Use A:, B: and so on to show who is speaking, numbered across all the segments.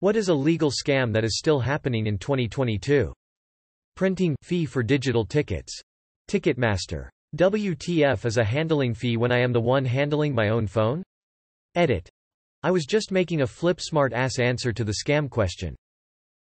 A: What is a legal scam that is still happening in 2022? Printing fee for digital tickets. Ticketmaster. WTF is a handling fee when I am the one handling my own phone? Edit. I was just making a flip smart-ass answer to the scam question.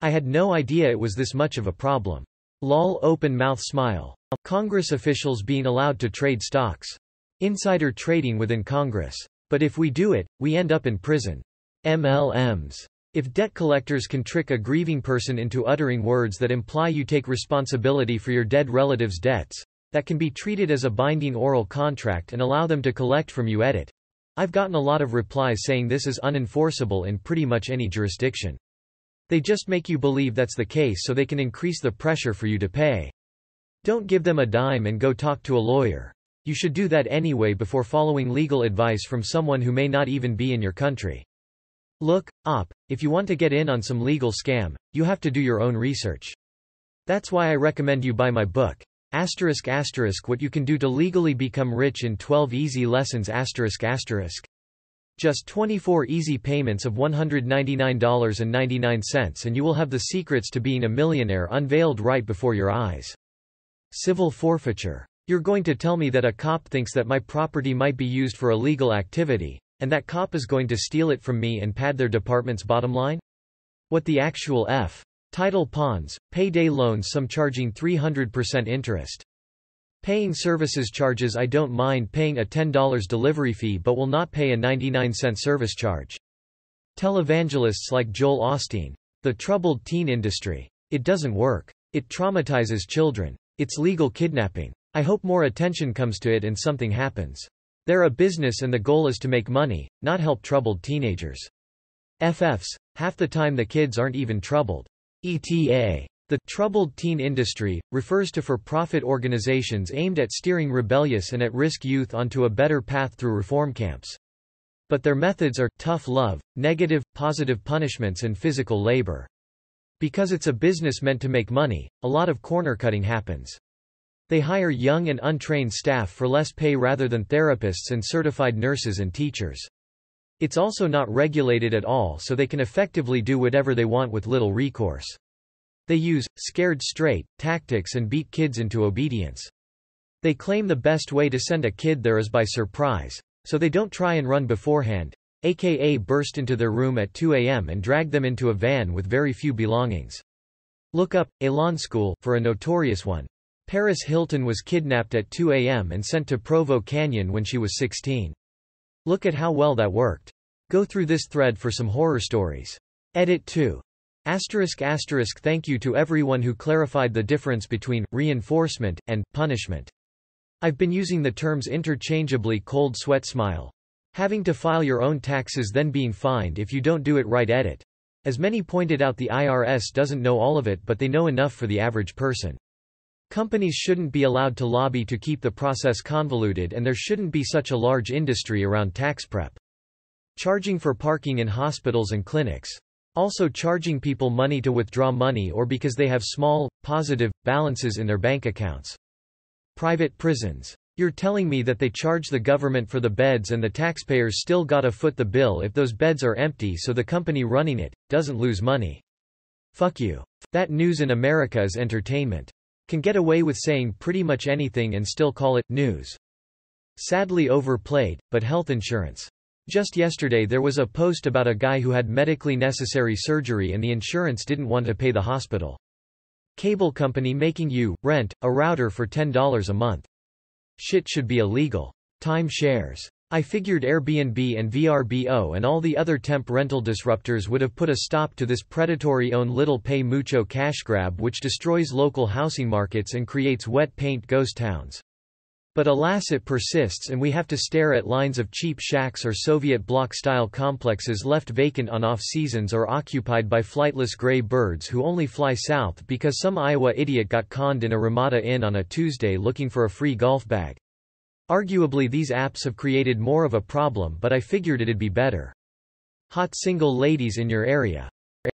A: I had no idea it was this much of a problem. Lol open mouth smile. Congress officials being allowed to trade stocks. Insider trading within Congress. But if we do it, we end up in prison. MLMs. If debt collectors can trick a grieving person into uttering words that imply you take responsibility for your dead relative's debts, that can be treated as a binding oral contract and allow them to collect from you. Edit. I've gotten a lot of replies saying this is unenforceable in pretty much any jurisdiction. They just make you believe that's the case so they can increase the pressure for you to pay. Don't give them a dime and go talk to a lawyer. You should do that anyway before following legal advice from someone who may not even be in your country. Look, if you want to get in on some legal scam, you have to do your own research. That's why I recommend you buy my book, **What you can do to legally become rich in 12 easy lessons**. Just 24 easy payments of $199.99 and you will have the secrets to being a millionaire unveiled right before your eyes. Civil forfeiture. You're going to tell me that a cop thinks that my property might be used for illegal activity, and that cop is going to steal it from me and pad their department's bottom line? What the actual F? Title pawns, payday loans, some charging 300% interest. Paying services charges. I don't mind paying a $10 delivery fee but will not pay a 99-cent service charge. Televangelists like Joel Osteen. The troubled teen industry. It doesn't work. It traumatizes children. It's legal kidnapping. I hope more attention comes to it and something happens. They're a business and the goal is to make money, not help troubled teenagers. FFs. Half the time the kids aren't even troubled. ETA. The troubled teen industry refers to for-profit organizations aimed at steering rebellious and at-risk youth onto a better path through reform camps. But their methods are tough love, negative, positive punishments and physical labor. Because it's a business meant to make money, a lot of corner-cutting happens. They hire young and untrained staff for less pay rather than therapists and certified nurses and teachers. It's also not regulated at all, so they can effectively do whatever they want with little recourse. They use scared straight tactics and beat kids into obedience. They claim the best way to send a kid there is by surprise, so they don't try and run beforehand, aka burst into their room at 2 a.m. and drag them into a van with very few belongings. Look up Elon School for a notorious one. Paris Hilton was kidnapped at 2 a.m. and sent to Provo Canyon when she was 16. Look at how well that worked. Go through this thread for some horror stories. Edit 2. Thank you to everyone who clarified the difference between reinforcement and punishment. I've been using the terms interchangeably. Cold sweat smile. Having to file your own taxes then being fined if you don't do it right. Edit. As many pointed out, the IRS doesn't know all of it, but they know enough for the average person. Companies shouldn't be allowed to lobby to keep the process convoluted, and there shouldn't be such a large industry around tax prep. Charging for parking in hospitals and clinics. Also charging people money to withdraw money or because they have small, positive, balances in their bank accounts. Private prisons. You're telling me that they charge the government for the beds and the taxpayers still gotta foot the bill if those beds are empty, so the company running it doesn't lose money. Fuck you. That news in America is entertainment. Can get away with saying pretty much anything and still call it news. Sadly overplayed, but health insurance. Just yesterday there was a post about a guy who had medically necessary surgery and the insurance didn't want to pay the hospital. Cable company making you rent a router for $10 a month. Shit should be illegal. Time shares. I figured Airbnb and VRBO and all the other temp rental disruptors would have put a stop to this predatory own little pay mucho cash grab which destroys local housing markets and creates wet paint ghost towns. But alas, it persists, and we have to stare at lines of cheap shacks or Soviet bloc-style complexes left vacant on off-seasons or occupied by flightless gray birds who only fly south because some Iowa idiot got conned in a Ramada Inn on a Tuesday looking for a free golf bag. Arguably these apps have created more of a problem, but I figured it'd be better. Hot single ladies in your area.